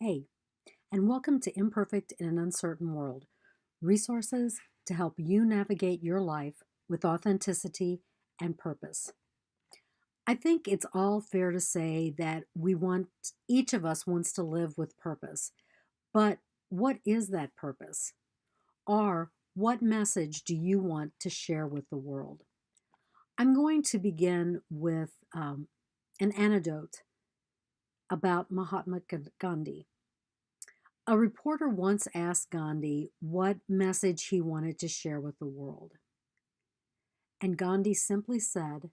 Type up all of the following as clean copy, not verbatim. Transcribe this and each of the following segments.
Hey, and welcome to Imperfect in an Uncertain World, resources to help you navigate your life with authenticity and purpose. I think it's all fair to say that each of us wants to live with purpose. But what is that purpose? Or what message do you want to share with the world? I'm going to begin with an anecdote about Mahatma Gandhi. A reporter once asked Gandhi what message he wanted to share with the world. And Gandhi simply said,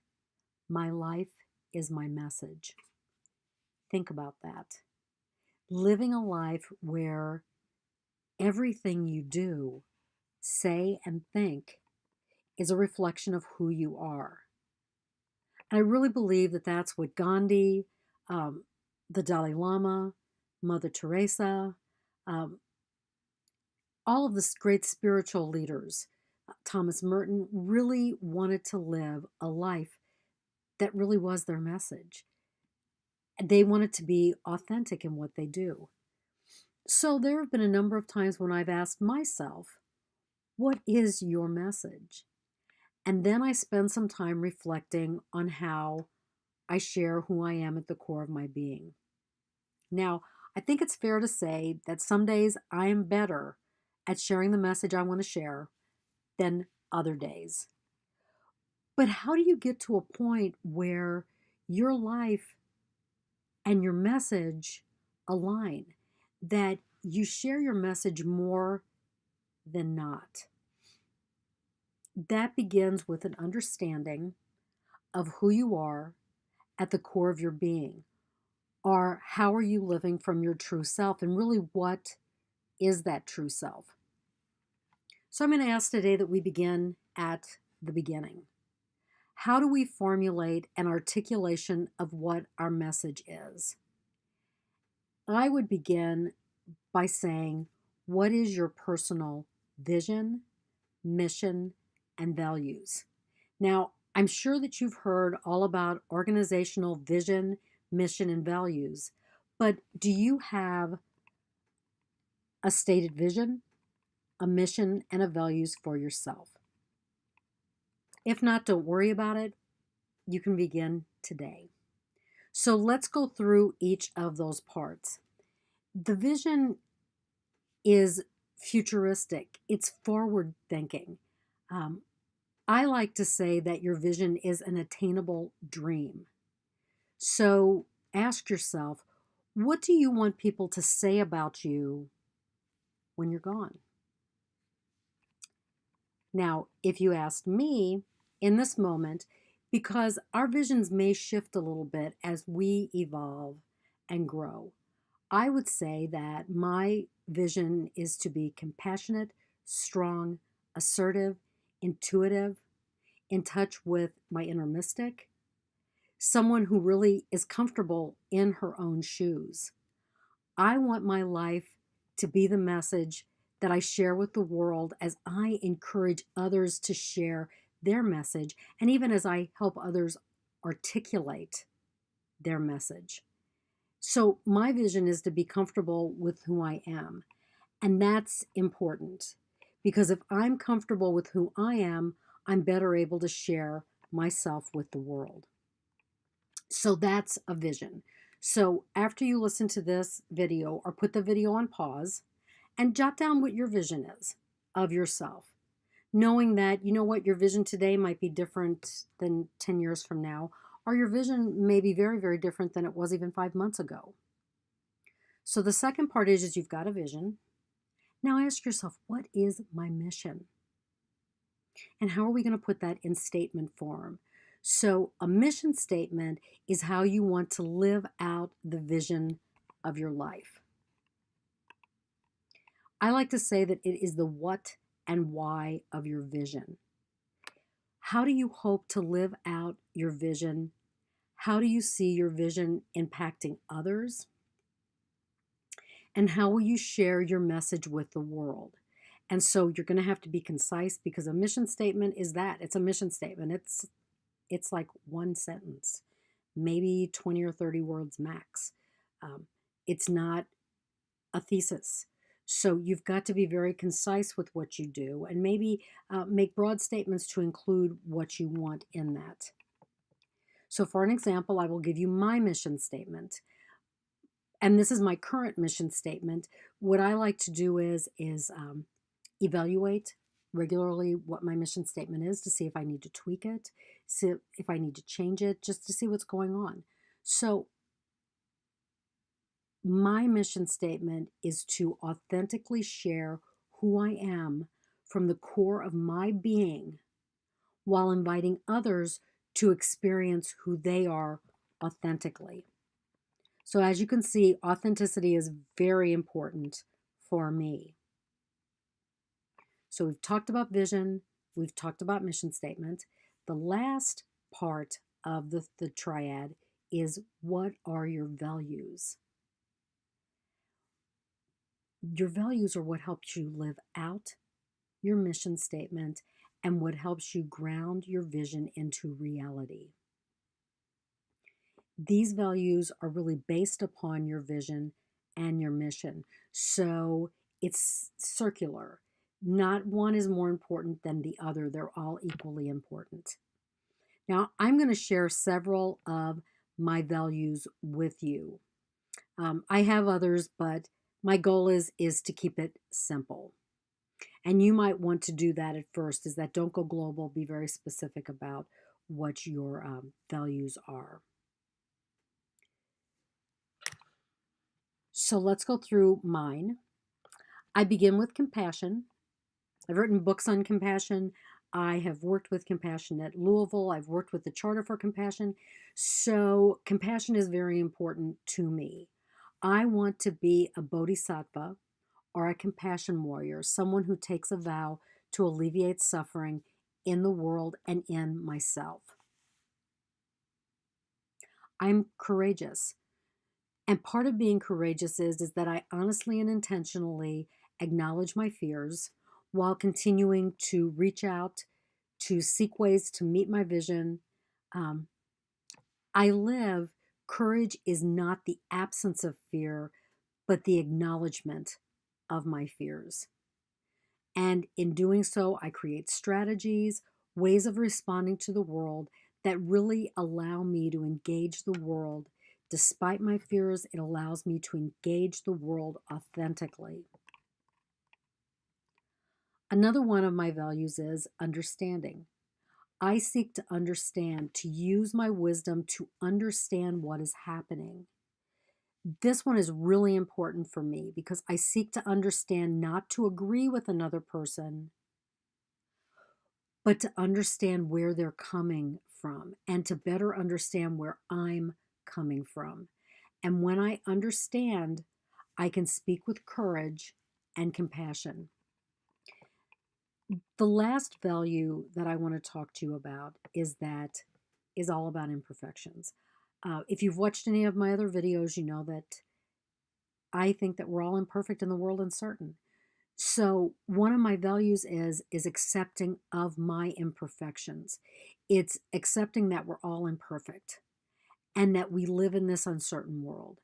"My life is my message." Think about that. Living a life where everything you do, say, and think is a reflection of who you are. And I really believe that that's what Gandhi, um, the Dalai Lama, Mother Teresa, um, all of the great spiritual leaders, Thomas Merton, really wanted to live a life that really was their message. They wanted to be authentic in what they do. So there have been a number of times when I've asked myself, what is your message? And then I spend some time reflecting on how I share who I am at the core of my being. Now, I think it's fair to say that some days I am better at sharing the message I want to share than other days. But how do you get to a point where your life and your message align, that you share your message more than not? That begins with an understanding of who you are at the core of your being, or how are you living from your true self, and really what is that true self? So I'm going to ask today that we begin at the beginning. How do we formulate an articulation of what our message is? I would begin by saying, what is your personal vision, mission, and values? Now, I'm sure that you've heard all about organizational vision, mission, and values, but do you have a stated vision, a mission, and a values for yourself? If not, don't worry about it. You can begin today. So let's go through each of those parts. The vision is futuristic, it's forward thinking. Um, I like to say that your vision is an attainable dream. So ask yourself, what do you want people to say about you when you're gone? Now, if you asked me in this moment, because our visions may shift a little bit as we evolve and grow, I would say that my vision is to be compassionate, strong, assertive, intuitive, in touch with my inner mystic, someone who really is comfortable in her own shoes. I want my life to be the message that I share with the world as I encourage others to share their message, and even as I help others articulate their message. So, my vision is to be comfortable with who I am. And that's important because if I'm comfortable with who I am, I'm better able to share myself with the world. So that's a vision. So after you listen to this video or put the video on pause and jot down what your vision is of yourself, knowing that, you know what, your vision today might be different than 10 years from now, or your vision may be very, very different than it was even 5 months ago. So the second part is you've got a vision. Now ask yourself, what is my mission? And how are we going to put that in statement form? So, a mission statement is how you want to live out the vision of your life. I like to say that it is the what and why of your vision. How do you hope to live out your vision? How do you see your vision impacting others? And how will you share your message with the world? And so you're going to have to be concise, because a mission statement is that. It's a mission statement. It's like one sentence, maybe 20 or 30 words max. Um, it's not a thesis. So you've got to be very concise with what you do and maybe make broad statements to include what you want in that. So for an example, I will give you my mission statement. And this is my current mission statement. What I like to do is evaluate regularly what my mission statement is to see if I need to tweak it, see if I need to change it, just to see what's going on. So my mission statement is to authentically share who I am from the core of my being while inviting others to experience who they are authentically. So, as you can see, authenticity is very important for me. So, we've talked about vision, we've talked about mission statement. The last part of the triad is, what are your values? Your values are what helps you live out your mission statement and what helps you ground your vision into reality. These values are really based upon your vision and your mission. So it's circular. Not one is more important than the other. They're all equally important. Now, I'm going to share several of my values with you. I have others, but my goal is to keep it simple. And you might want to do that at first, is that don't go global, be very specific about what your values are. So let's go through mine. I begin with compassion. I've written books on compassion. I have worked with compassion at Louisville. I've worked with the Charter for Compassion. So compassion is very important to me. I want to be a bodhisattva or a compassion warrior, someone who takes a vow to alleviate suffering in the world and in myself. I'm courageous. And part of being courageous is that I honestly and intentionally acknowledge my fears while continuing to reach out to seek ways to meet my vision. Um, courage is not the absence of fear, but the acknowledgement of my fears. And in doing so, I create strategies, ways of responding to the world that really allow me to engage the world. Despite my fears, it allows me to engage the world authentically. Another one of my values is understanding. I seek to understand, to use my wisdom to understand what is happening. This one is really important for me because I seek to understand, not to agree with another person, but to understand where they're coming from and to better understand where I'm coming from. And when I understand, I can speak with courage and compassion. The last value that I want to talk to you about is all about imperfections. If you've watched any of my other videos, you know that I think that we're all imperfect in the world uncertain. So one of my values is accepting of my imperfections. It's accepting that we're all imperfect and that we live in this uncertain world.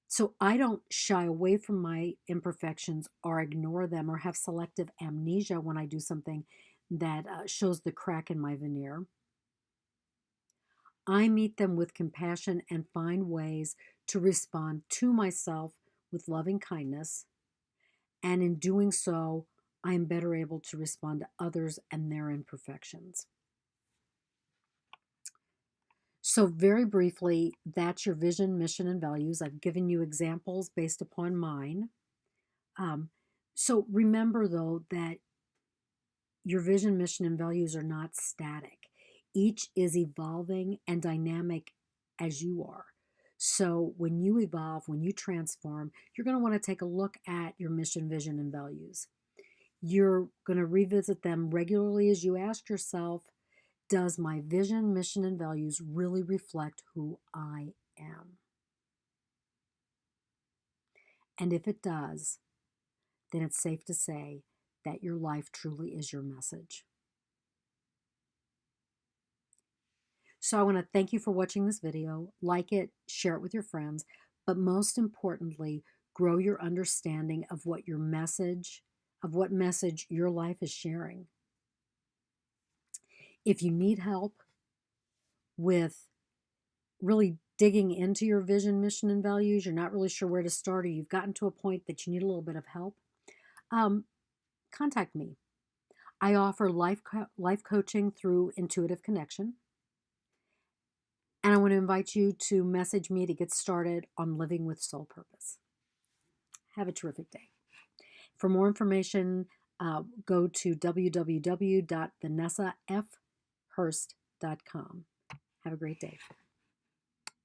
So I don't shy away from my imperfections or ignore them or have selective amnesia when I do something that shows the crack in my veneer. I meet them with compassion and find ways to respond to myself with loving kindness. And in doing so, I am better able to respond to others and their imperfections. So, very briefly, that's your vision, mission, and values. I've given you examples based upon mine. Um, so, remember though that your vision, mission, and values are not static. Each is evolving and dynamic as you are. So, when you evolve, when you transform, you're going to want to take a look at your mission, vision, and values. You're going to revisit them regularly as you ask yourself, does my vision, mission, and values really reflect who I am? And if it does, then it's safe to say that your life truly is your message. So I want to thank you for watching this video. Like it, share it with your friends, but most importantly, grow your understanding of what message your life is sharing. If you need help with really digging into your vision, mission, and values, you're not really sure where to start, or you've gotten to a point that you need a little bit of help, contact me. I offer life coaching through Intuitive Connection. And I want to invite you to message me to get started on living with soul purpose. Have a terrific day. For more information, go to www.vanessafhurst.com. Have a great day.